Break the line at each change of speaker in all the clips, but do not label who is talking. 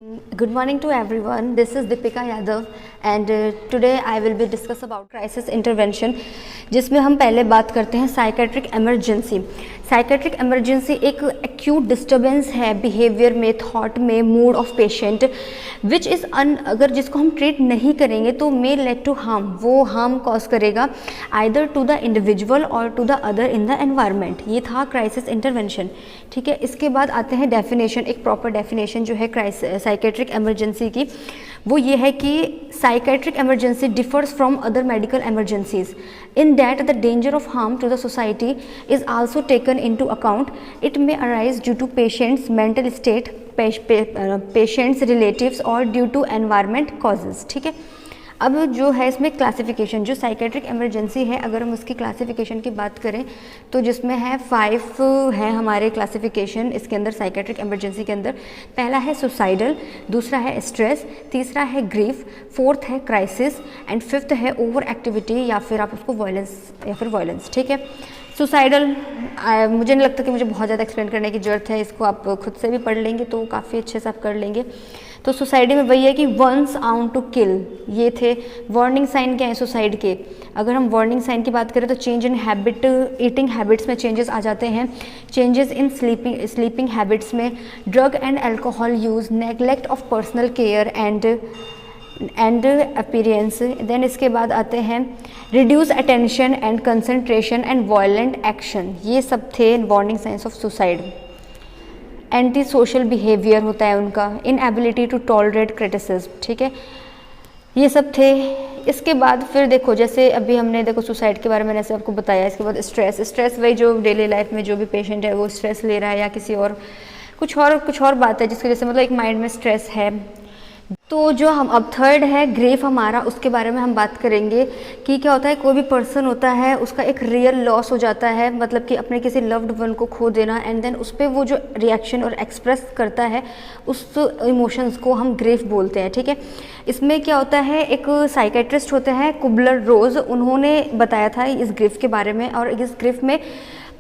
Good morning to everyone. This is Deepika Yadav and today I will be discuss about crisis intervention, जिसमें हम पहले बात करते हैं साइकेट्रिक एमरजेंसी। साइकेट्रिक एमरजेंसी एक एक्यूट डिस्टर्बेंस है बिहेवियर में, थॉट में, mood of patient which is अगर जिसको हम ट्रीट नहीं करेंगे तो मे लेड टू हार्म, वो हार्म कॉज करेगा आइदर टू द इंडिविजुअल और to the other in the environment. ये था क्राइसिस इंटरवेंशन। ठीक है, इसके बाद आते हैं डेफिनेशन। एक प्रॉपर डेफिनेशन जो है साइकेट्रिक एमरजेंसी की, वो ये है कि psychiatric emergency differs from other medical emergencies in that the danger of harm to the society is also taken into account. It may arise due to patient's mental state, patient's relatives और due to environment causes. ठीक है, अब जो है इसमें classification, जो psychiatric emergency है अगर हम उसकी क्लासिफिकेशन की बात करें तो जिसमें है 5 है हमारे क्लासिफिकेशन इसके अंदर साइकेट्रिक एमरजेंसी के अंदर। पहला है सुसाइडल, दूसरा है स्ट्रेस, तीसरा है ग्रीफ, फोर्थ है क्राइसिस एंड फिफ्थ है ओवर एक्टिविटी या फिर आप उसको वायलेंस। ठीक है, सुसाइडल मुझे नहीं लगता कि मुझे बहुत ज़्यादा एक्सप्लेन करने की ज़रूरत है, इसको आप खुद से भी पढ़ लेंगे तो काफ़ी अच्छे से आप कर लेंगे। तो सुसाइड में वही है कि वंस आउट टू किल, ये थे वार्निंग साइन क्या है सुसाइड के। अगर हम वार्निंग साइन की बात करें तो change in habit, eating habits में चेंजेस आ जाते हैं, चेंजेस इन स्लीपिंग हैबिट्स में, drug and alcohol use, neglect of personal care and appearance. Then इसके बाद आते हैं reduce attention and concentration and violent action. ये सब थे warning signs of suicide. Antisocial behaviour होता है उनका, इनएबिलिटी टू टॉलरेट क्रिटिसिज्म। ठीक है, ये सब थे। इसके बाद फिर देखो, जैसे अभी हमने देखो सुसाइड के बारे में ऐसे आपको बताया। इसके बाद स्ट्रेस वही जो डेली लाइफ में जो भी पेशेंट है वो स्ट्रेस ले रहा है या किसी और कुछ और बात है जिसकी वजह से मतलब एक माइंड में स्ट्रेस है। तो जो हम अब थर्ड है ग्रीफ हमारा, उसके बारे में हम बात करेंगे कि क्या होता है। कोई भी पर्सन होता है उसका एक रियल लॉस हो जाता है, मतलब कि अपने किसी लव्ड वन को खो देना, एंड देन उस पर वो जो रिएक्शन और एक्सप्रेस करता है उस इमोशंस को हम ग्रीफ बोलते हैं। ठीक है, इसमें क्या होता है, एक साइकेट्रिस्ट होते हैं कुबलर रोज, उन्होंने बताया था इस ग्रीफ के बारे में। और इस ग्रीफ में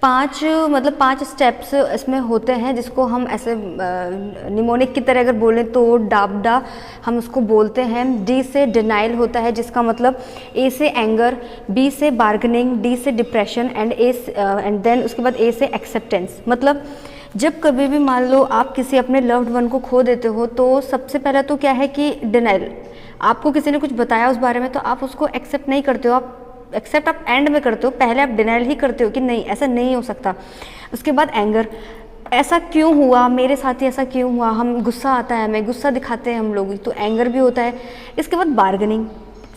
5 स्टेप्स इसमें होते हैं जिसको हम ऐसे निमोनिक की तरह अगर बोलें तो डाबडा हम उसको बोलते हैं। डी से डिनाइल होता है जिसका मतलब, ए से एंगर, बी से बार्गनिंग, डी से डिप्रेशन एंड देन उसके बाद ए से एक्सेप्टेंस। मतलब जब कभी भी मान लो आप किसी अपने लव्ड वन को खो देते हो तो सबसे पहला तो क्या है कि डिनाइल, आपको किसी ने कुछ बताया उस बारे में तो आप उसको एक्सेप्ट नहीं करते हो, आप एक्सेप्ट आप एंड में करते हो, पहले आप डिनाइल ही करते हो कि नहीं ऐसा नहीं हो सकता। उसके बाद एंगर, ऐसा क्यों हुआ मेरे साथ ही, ऐसा क्यों हुआ, हम गुस्सा आता है, हमें गुस्सा दिखाते हैं हम लोग, तो एंगर भी होता है। इसके बाद बार्गनिंग,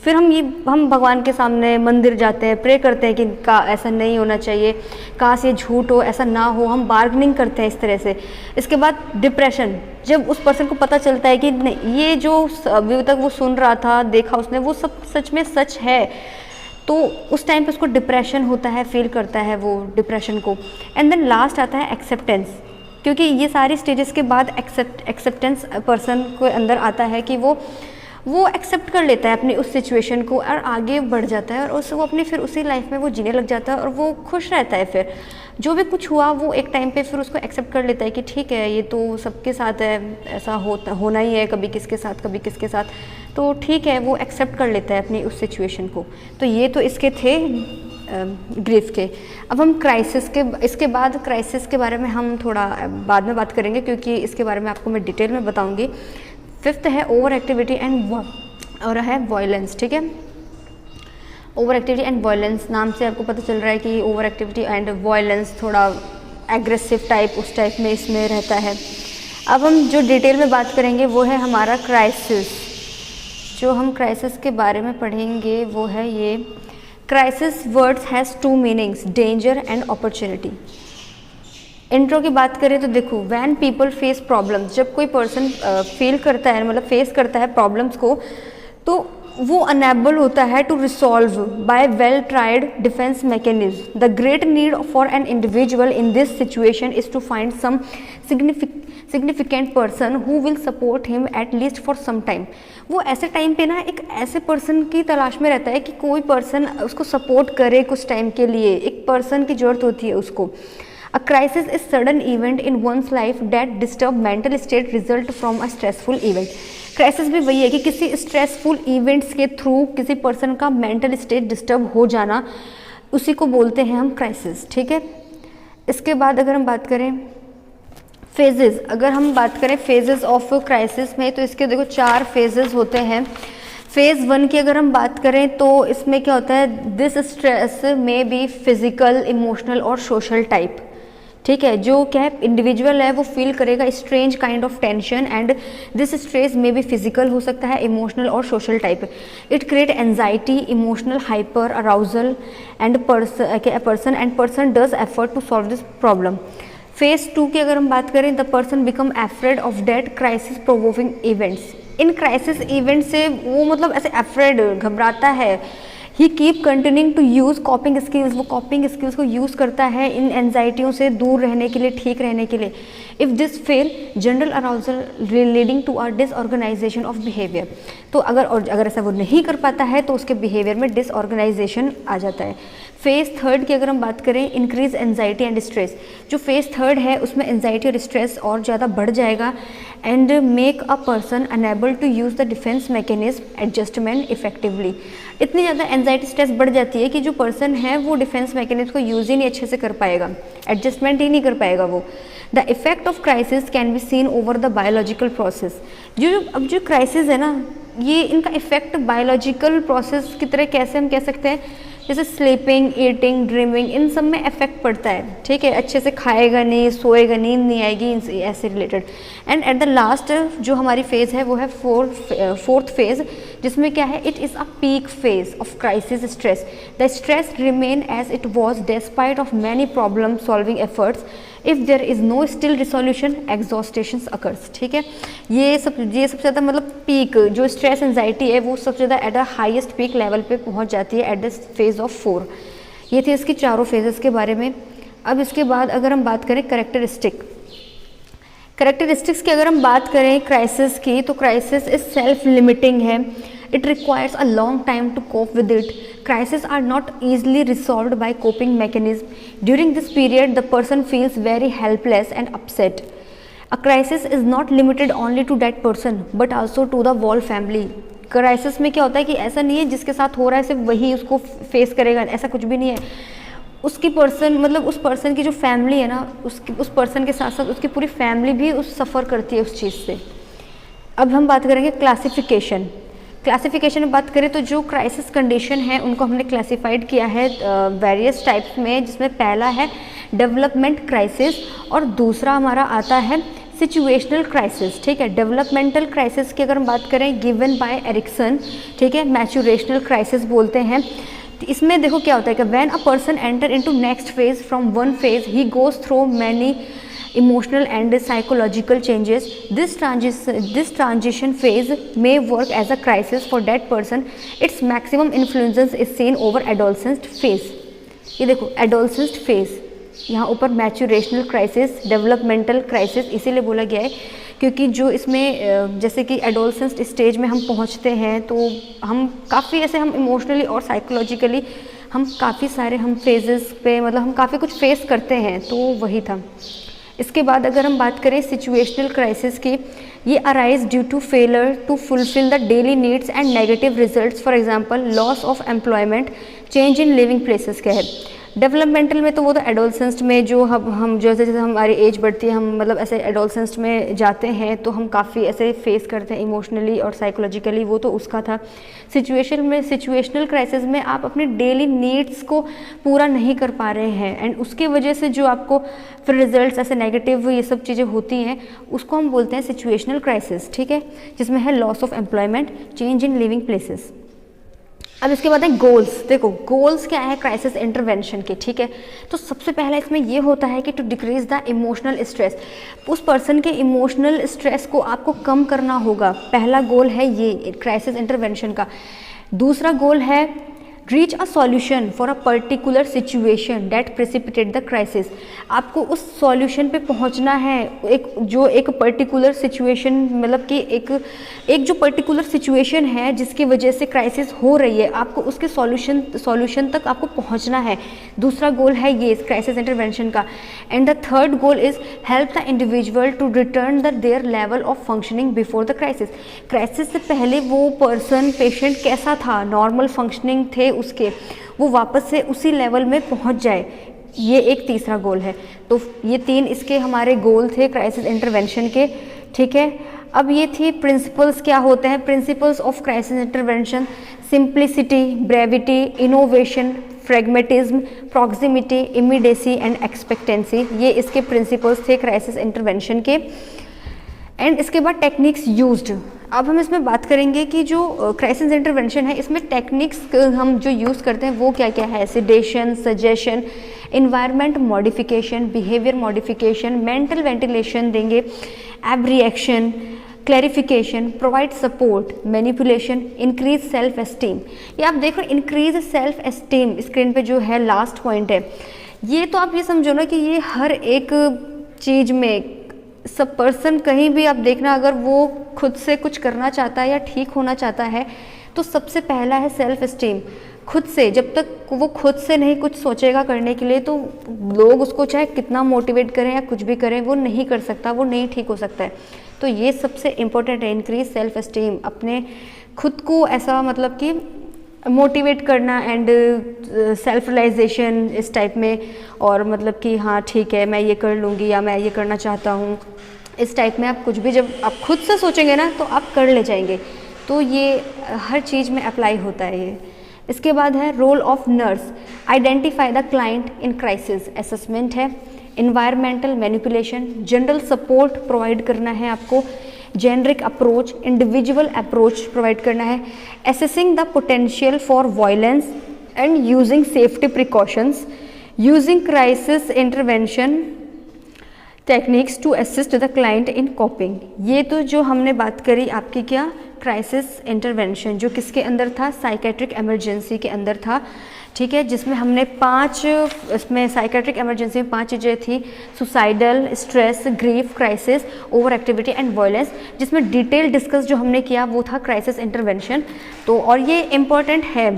फिर हम भगवान के सामने मंदिर जाते हैं, प्रे करते हैं कि ऐसा नहीं होना चाहिए, काश ये झूठ हो, ऐसा ना हो, हम बार्गनिंग करते हैं इस तरह से। इसके बाद डिप्रेशन, जब उस पर्सन को पता चलता है कि नहीं ये जो अभी तक वो सुन रहा था, देखा उसने, वो सब सच में सच है, तो उस टाइम पे उसको डिप्रेशन होता है, फील करता है वो डिप्रेशन को। एंड देन लास्ट आता है एक्सेप्टेंस, क्योंकि ये सारी स्टेजेस के बाद एक्सेप्टेंस पर्सन को अंदर आता है कि वो एक्सेप्ट कर लेता है अपनी उस सिचुएशन को और आगे बढ़ जाता है और वो अपनी फिर उसी लाइफ में वो जीने लग जाता है और वो खुश रहता है। फिर जो भी कुछ हुआ वो एक टाइम पे फिर उसको एक्सेप्ट कर लेता है कि ठीक है ये तो सबके साथ है, ऐसा होना ही है, कभी किसके साथ कभी किसके साथ, तो ठीक है, वो एक्सेप्ट कर लेता है अपनी उस सिचुएशन को। तो ये तो इसके थे ग्रीफ के। अब हम इसके बाद क्राइसिस के बारे में हम थोड़ा बाद में बात करेंगे क्योंकि इसके बारे में आपको मैं डिटेल में बताऊँगी। फिफ्थ है ओवर एक्टिविटी और है वायलेंस। ठीक है, ओवर एक्टिविटी एंड वायलेंस, नाम से आपको पता चल रहा है कि ओवर एक्टिविटी एंड वायलेंस थोड़ा एग्रेसिव टाइप उस टाइप में इसमें रहता है। अब हम जो डिटेल में बात करेंगे वो है हमारा क्राइसिस। जो हम क्राइसिस के बारे में पढ़ेंगे वो है ये, crisis words has 2 meanings, danger and opportunity. Intro की बात करें तो देखो, व्हेन पीपल फेस प्रॉब्लम्स, जब कोई पर्सन फील करता है मतलब फेस करता है प्रॉब्लम्स को, तो वो अनेबल होता है to resolve by well tried defence mechanism. The great need for an individual in this situation is to find some significant person who will support him at least for some time. वो ऐसे time पे ना एक ऐसे person की तलाश में रहता है कि कोई पर्सन उसको सपोर्ट करे कुछ टाइम के लिए, एक पर्सन की ज़रूरत होती है उसको। A crisis is sudden event in one's life that disturb mental state result from a stressful event. Crisis भी वही है कि किसी स्ट्रेसफुल इवेंट्स के थ्रू किसी पर्सन का मेंटल स्टेट डिस्टर्ब हो जाना, उसी को बोलते हैं हम क्राइसिस, ठीक है। इसके बाद अगर हम बात करें फेजेस, अगर हम बात करें फेजेस ऑफ क्राइसिस में, तो इसके देखो 4 फेजेस होते हैं। फेज़ 1 की अगर हम बात करें तो इसमें क्या होता है, दिस स्ट्रेस में बी फिजिकल, इमोशनल और सोशल टाइप, ठीक है। जो क्या है इंडिविजुअल है वो फील करेगा strange kind of tension and this stress में भी फिजिकल हो सकता है, इमोशनल और social type. It create anxiety, emotional hyper arousal and person does effort to solve this problem. Phase 2 की अगर हम बात करें, the person become afraid of that crisis provoking events. इन क्राइसिस इवेंट से वो मतलब ऐसे एफ्रेड, घबराता है। He keep continuing to use coping skills, वो कॉपिंग स्किल्स को यूज़ करता है इन एंजाइटियों से दूर रहने के लिए, ठीक रहने के लिए। If this fail general arousal leading to a disorganisation of behaviour. तो अगर ऐसा वो नहीं कर पाता है तो उसके बिहेवियर में डिसऑर्गेनाइजेशन आ जाता है। फेज़ 3 की अगर हम बात करें, इंक्रीज एंजाइटी एंड स्ट्रेस। जो फेज़ 3 है उसमें एंजाइटी और स्ट्रेस और ज़्यादा बढ़ जाएगा and make a person unable to use the defence mechanism adjustment effectively. इतनी ज़्यादा एंजाइटी स्ट्रेस बढ़ जाती है कि जो पर्सन है वो डिफेंस मैकेनिज्म को यूज़ ही नहीं अच्छे से कर पाएगा, एडजस्टमेंट ही नहीं कर पाएगा वो। The effect of crisis can be seen over the biological process. अब जो क्राइसिस है ना, ये इनका इफेक्ट बायोलॉजिकल प्रोसेस की तरह कैसे हम कह सकते हैं, जैसे स्लीपिंग, ईटिंग, ड्रीमिंग, इन सब में इफेक्ट पड़ता है, ठीक है। अच्छे से खाएगा नहीं, सोएगा, नींद नहीं आएगी, ऐसे related. And at the last जो हमारी फेज़ है वो है फोर्थ फेज़, जिसमें क्या है, it is a peak phase of crisis stress. The stress remain as it was despite of many problem solving efforts. If there is no still resolution exhaustion occurs, ठीक है। ये सबसे ज़्यादा मतलब पीक जो स्ट्रेस एंजाइटी है वो सबसे ज़्यादा at a highest peak level पे पहुंच जाती है एट द फेज़ ऑफ 4। ये थे इसकी चारों फेजेस के बारे में। अब इसके बाद अगर हम बात करें करेक्टरिस्टिक्स की अगर हम बात करें क्राइसिस की, तो क्राइसिस इज सेल्फ लिमिटिंग है। It requires a long time to cope with it. Crises are not easily resolved by coping mechanism. During this period, the person feels very helpless and upset. A crisis is not limited only to that person, but also to the whole family. Crisis में क्या होता है कि ऐसा नहीं है जिसके साथ हो रहा है सिर्फ वही उसको फेस करेगा, ऐसा कुछ भी नहीं है। उसकी पर्सन मतलब उस पर्सन की जो फैमिली है ना, उस पर्सन के साथ साथ उसकी पूरी फैमिली भी सफ़र करती है उस चीज़ से। अब हम बात करेंगे क्लासिफिकेशन में बात करें तो जो क्राइसिस कंडीशन है उनको हमने क्लासिफाइड किया है वेरियस टाइप्स में, जिसमें पहला है डेवलपमेंट क्राइसिस और दूसरा हमारा आता है सिचुएशनल क्राइसिस, ठीक है। डेवलपमेंटल क्राइसिस की अगर हम बात करें गिवन बाय एरिक्सन, ठीक है, मैचुरेशनल क्राइसिस बोलते हैं। तो इसमें देखो क्या होता है कि when a person enter into next phase from one phase he goes through many emotional and psychological changes. This transition phase may work as a crisis for that person. Its maximum influence is seen over adolescent phase. ये देखो adolescent phase, यहाँ ऊपर मैचुरेशनल crisis, developmental crisis इसीलिए बोला गया है क्योंकि जो इसमें जैसे कि एडोलसेंट स्टेज में हम पहुँचते हैं तो हम काफ़ी ऐसे हम इमोशनली और साइकोलॉजिकली हम काफ़ी सारे हम फेजेस पे मतलब हम काफ़ी कुछ फेस करते हैं, तो वही था। इसके बाद अगर हम बात करें सिचुएशनल क्राइसिस की, ये arise due to failure to fulfil the daily needs and negative results, for example loss of employment, change in living places का है। डेवलपमेंटल में तो वो तो एडोलसेंस में जो हम जैसे जैसे हमारी एज बढ़ती है, हम मतलब ऐसे एडोलसेंस में जाते हैं तो हम काफ़ी ऐसे फेस करते हैं इमोशनली और साइकोलॉजिकली, वो तो उसका था। सिचुएशनल क्राइसिस में आप अपने डेली नीड्स को पूरा नहीं कर पा रहे हैं एंड उसकी वजह से जो आपको फिर रिजल्ट्स ऐसे नेगेटिव ये सब चीज़ें होती हैं, उसको हम बोलते हैं सिचुएशनल क्राइसिस, ठीक है, जिसमें है loss of employment, change in living places. अब इसके बाद है गोल्स। देखो गोल्स क्या है क्राइसिस इंटरवेंशन के, ठीक है। तो सबसे पहला इसमें ये होता है कि to decrease the emotional stress, उस पर्सन के इमोशनल स्ट्रेस को आपको कम करना होगा। पहला गोल है ये क्राइसिस इंटरवेंशन का। दूसरा गोल है reach a solution for a particular situation that precipitate the crisis. आपको उस सॉल्यूशन पे पहुंचना है, एक पर्टिकुलर सिचुएशन, मतलब कि एक जो पर्टिकुलर सिचुएशन है जिसकी वजह से क्राइसिस हो रही है, आपको उसके सॉल्यूशन तक आपको पहुंचना है। दूसरा गोल है ये क्राइसिस इंटरवेंशन का। And the third goal is help the individual to return their level of functioning before the crisis. Crisis से पहले वो पर्सन, पेशेंट कैसा था, नॉर्मल फंक्शनिंग थे उसके, वो वापस से उसी लेवल में पहुंच जाए। ये एक तीसरा गोल है। तो ये 3 इसके हमारे गोल थे क्राइसिस इंटरवेंशन के, ठीक है। अब ये थी प्रिंसिपल्स क्या होते हैं, principles of crisis intervention: simplicity, brevity, innovation, pragmatism, proximity, immediacy and expectancy. ये इसके प्रिंसिपल्स थे क्राइसिस इंटरवेंशन के। एंड इसके बाद टेक्निक्स यूज्ड। अब हम इसमें बात करेंगे कि जो क्राइसिस इंटरवेंशन है इसमें टेक्निक्स हम जो यूज़ करते हैं वो क्या क्या है। Sedation, suggestion, environment modification, behaviour modification, mental ventilation देंगे, abreaction, clarification, provide support, manipulation, increase self esteem. ये आप देखो इंक्रीज सेल्फ एस्टीम स्क्रीन पे जो है लास्ट पॉइंट है। ये तो आप ये समझो ना कि ये हर एक चीज़ में सब पर्सन कहीं भी आप देखना, अगर वो खुद से कुछ करना चाहता है या ठीक होना चाहता है तो सबसे पहला है सेल्फ एस्टीम। खुद से, जब तक वो खुद से नहीं कुछ सोचेगा करने के लिए तो लोग उसको चाहे कितना मोटिवेट करें या कुछ भी करें वो नहीं कर सकता, वो नहीं ठीक हो सकता है। तो ये सबसे इम्पोर्टेंट है, इंक्रीज सेल्फ एस्टीम, अपने खुद को ऐसा मतलब कि मोटिवेट करना एंड सेल्फ रियलाइजेशन इस टाइप में, और मतलब कि हाँ ठीक है मैं ये कर लूँगी या मैं ये करना चाहता हूँ, इस टाइप में आप कुछ भी जब आप खुद से सोचेंगे ना तो आप कर ले जाएंगे। तो ये हर चीज़ में अप्लाई होता है ये। इसके बाद है role of nurse, identify the client in crisis, assessment है, environmental manipulation, general support provide करना है आपको, generic approach, individual approach provide करना है, assessing the potential for violence and using safety precautions, using crisis intervention techniques to assist the client in coping. ये तो जो हमने बात करी आपकी क्या क्राइसिस इंटरवेंशन, जो किसके अंदर था, साइकेट्रिक इमरजेंसी के अंदर था, ठीक है, जिसमें हमने 5 इसमें साइकेट्रिक इमरजेंसी में 5 चीज़ें थी: suicidal, stress, grief, crisis, over activity and violence, जिसमें डिटेल डिस्कस जो हमने किया वो था क्राइसिस इंटरवेंशन। तो और ये इम्पॉर्टेंट है,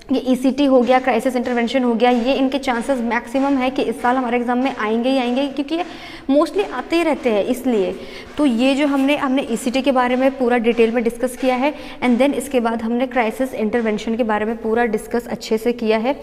ये ECT हो गया, क्राइसिस इंटरवेंशन हो गया, ये इनके चांसेस मैक्सिमम है कि इस साल हमारे एग्जाम में आएंगे ही आएंगे, क्योंकि ये मोस्टली आते ही रहते हैं इसलिए। तो ये जो हमने ECT के बारे में पूरा डिटेल में डिस्कस किया है, एंड देन इसके बाद हमने क्राइसिस इंटरवेंशन के बारे में पूरा डिस्कस अच्छे से किया है।